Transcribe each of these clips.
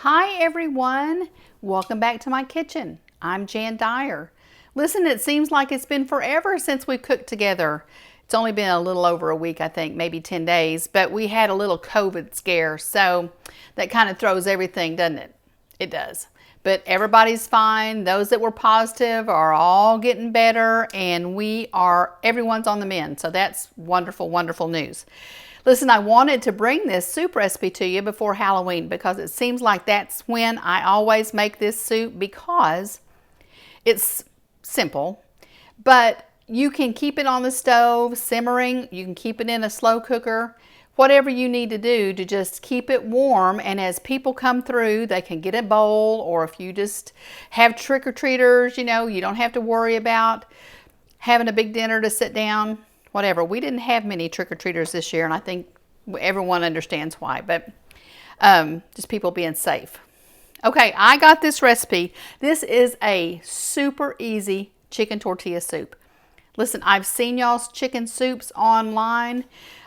Hi everyone, welcome back to my kitchen. I'm Jan Dyer. Listen, it seems like it's been forever since we cooked together. It's only been a little over a week, I think, maybe 10 days, but we had a little COVID scare, so that kind of throws everything, doesn't it? It does. But everybody's fine. Those that were positive are all getting better, and everyone's on the mend. So that's wonderful, wonderful news. Listen, I wanted to bring this soup recipe to you before Halloween because it seems like that's when I always make this soup because it's simple, but you can keep it on the stove simmering. You can keep it in a slow cooker, whatever you need to do to just keep it warm. And as people come through, they can get a bowl, or if you just have trick-or-treaters, you don't have to worry about having a big dinner to sit down. Whatever. We didn't have many trick-or-treaters this year, and I think everyone understands why, but just people being safe. Okay, I got this recipe. This is a super easy chicken tortilla soup. Listen, I've seen y'all's chicken soups online.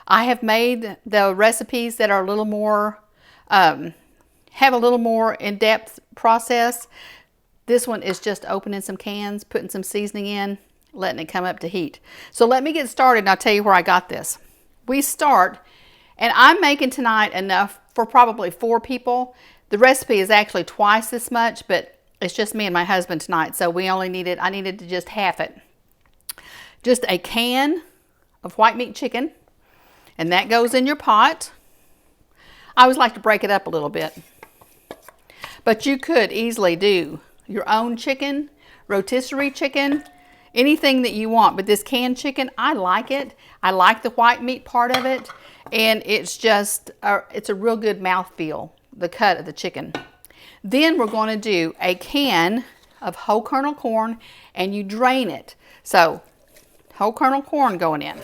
I have made the recipes that are a little more, have a little more in-depth process. This one is just opening some cans, putting some seasoning in, letting it come up to heat. So let me get started and I'll tell you where I got this. We start, and I'm making tonight enough for probably 4 people. The recipe is actually twice this much, but it's just me and my husband tonight, so I needed to just half it. Just a can of white meat chicken, and that goes in your pot. I always like to break it up a little bit, but you could easily do your own chicken, rotisserie chicken, anything that you want. But this canned chicken, I like it. I like the white meat part of it, and it's just it's a real good mouthfeel, the cut of the chicken. Then we're going to do a can of whole kernel corn, and you drain it. So whole kernel corn going in.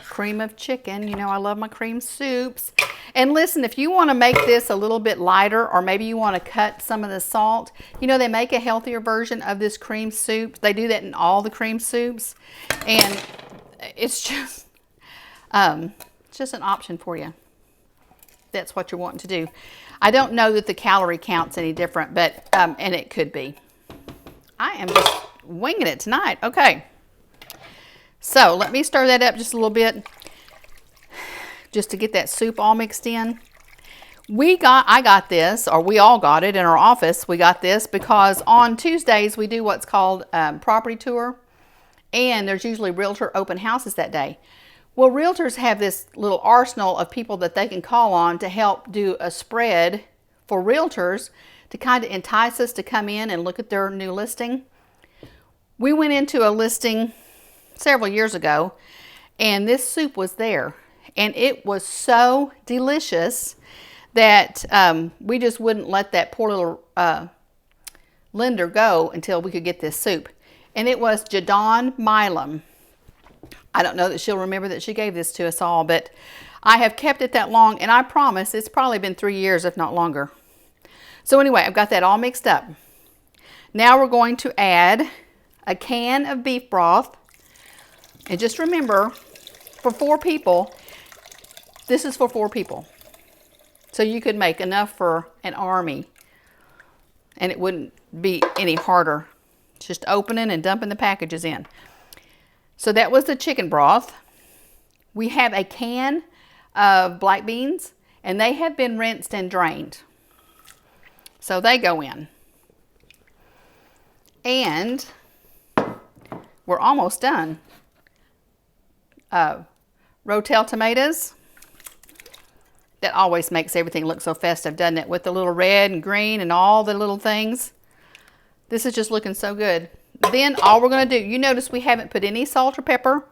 Cream of chicken. I love my cream soups. And listen, if you want to make this a little bit lighter, or maybe you want to cut some of the salt, they make a healthier version of this cream soup. They do that in all the cream soups. And it's just an option for you. That's what you're wanting to do. I don't know that the calorie count's any different, but, and it could be. I am just winging it tonight. Okay. So let me stir that up just a little bit, just to get that soup all mixed in. I got this, or we all got it in our office. We got this because on Tuesdays we do what's called property tour, and there's usually Realtor Open Houses that day. Well, realtors have this little arsenal of people that they can call on to help do a spread for realtors to kind of entice us to come in and look at their new listing. We went into a listing several years ago, and this soup was there, and it was so delicious that we just wouldn't let that poor little lender go until we could get this soup. And it was Jadawn Milam. I don't know that she'll remember that she gave this to us all, but I have kept it that long, and I promise it's probably been 3 years, if not longer. So anyway, I've got that all mixed up. Now we're going to add a can of beef broth. And just remember, for 4 people, this is for 4 people. So you could make enough for an army, and it wouldn't be any harder. It's just opening and dumping the packages in. So that was the chicken broth. We have a can of black beans, and they have been rinsed and drained. So they go in. And we're almost done. Rotel tomatoes. That always makes everything look so festive, doesn't it? With the little red and green and all the little things. This is just looking so good. Then all we're going to do, you notice we haven't put any salt or pepper.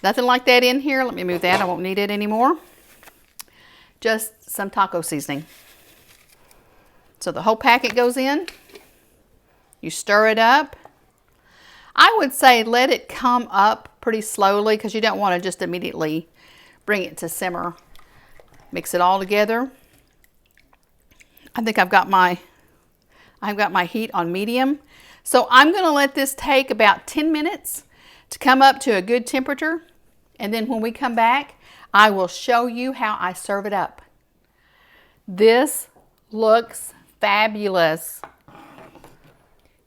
Nothing like that in here. Let me move that. I won't need it anymore. Just some taco seasoning. So the whole packet goes in. You stir it up. I would say let it come up pretty slowly because you don't want to just immediately bring it to simmer. Mix it all together. I think I've got my heat on medium. So I'm going to let this take about 10 minutes to come up to a good temperature. And then when we come back, I will show you how I serve it up. This looks fabulous.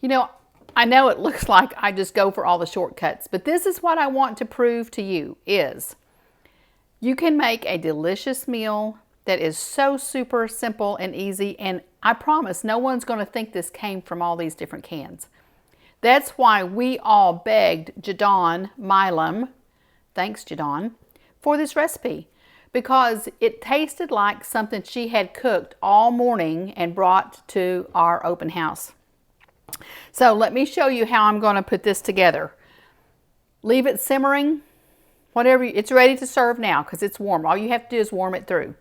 You know, I know it looks like I just go for all the shortcuts, but this is what I want to prove to you is you can make a delicious meal that is so super simple and easy, and I promise no one's going to think this came from all these different cans. That's why we all begged Jadawn Milam, thanks Jadawn, for this recipe, because it tasted like something she had cooked all morning and brought to our open house. So let me show you how I'm going to put this together. Leave it simmering, whatever, it's ready to serve now because it's warm. All you have to do is warm it through.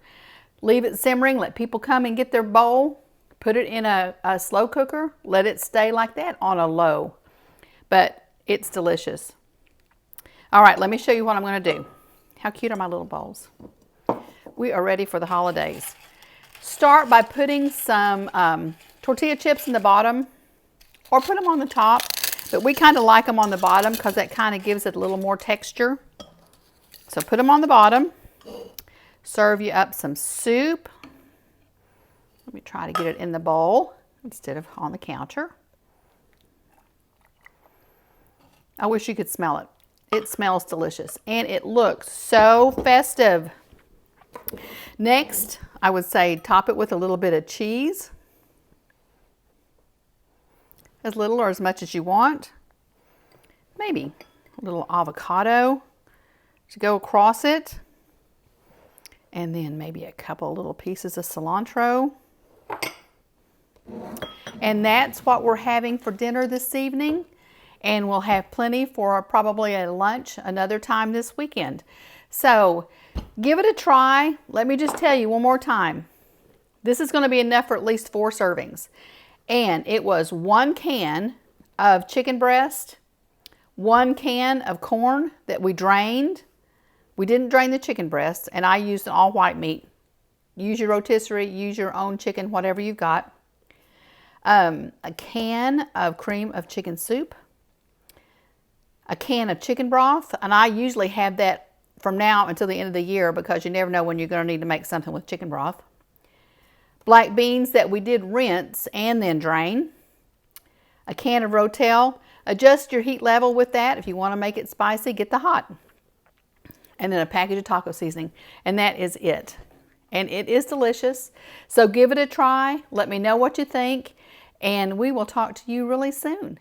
Leave it simmering, let people come and get their bowl, put it in a slow cooker, let it stay like that on a low. But it's delicious. All right, let me show you what I'm going to do. How cute are my little bowls? We are ready for the holidays. Start by putting some tortilla chips in the bottom, or put them on the top, but we kind of like them on the bottom because that kind of gives it a little more texture. So put them on the bottom. Serve you up some soup. Let me try to get it in the bowl instead of on the counter. I wish you could smell it. It smells delicious and it looks so festive. Next, I would say top it with a little bit of cheese. As little or as much as you want. Maybe a little avocado to go across it. And then maybe a couple little pieces of cilantro. And that's what we're having for dinner this evening. And we'll have plenty for probably a lunch another time this weekend. So give it a try. Let me just tell you one more time. This is going to be enough for at least 4 servings. And it was 1 can of chicken breast, 1 can of corn that we drained. We didn't drain the chicken breast, and I used an all white meat. Use your rotisserie, use your own chicken, whatever you've got. A can of cream of chicken soup, a can of chicken broth, and I usually have that from now until the end of the year because you never know when you're going to need to make something with chicken broth. Black beans that we did rinse and then drain. A can of Rotel. Adjust your heat level with that. If you want to make it spicy, get the hot. And then a package of taco seasoning. And that is it. And it is delicious. So give it a try. Let me know what you think. And we will talk to you really soon.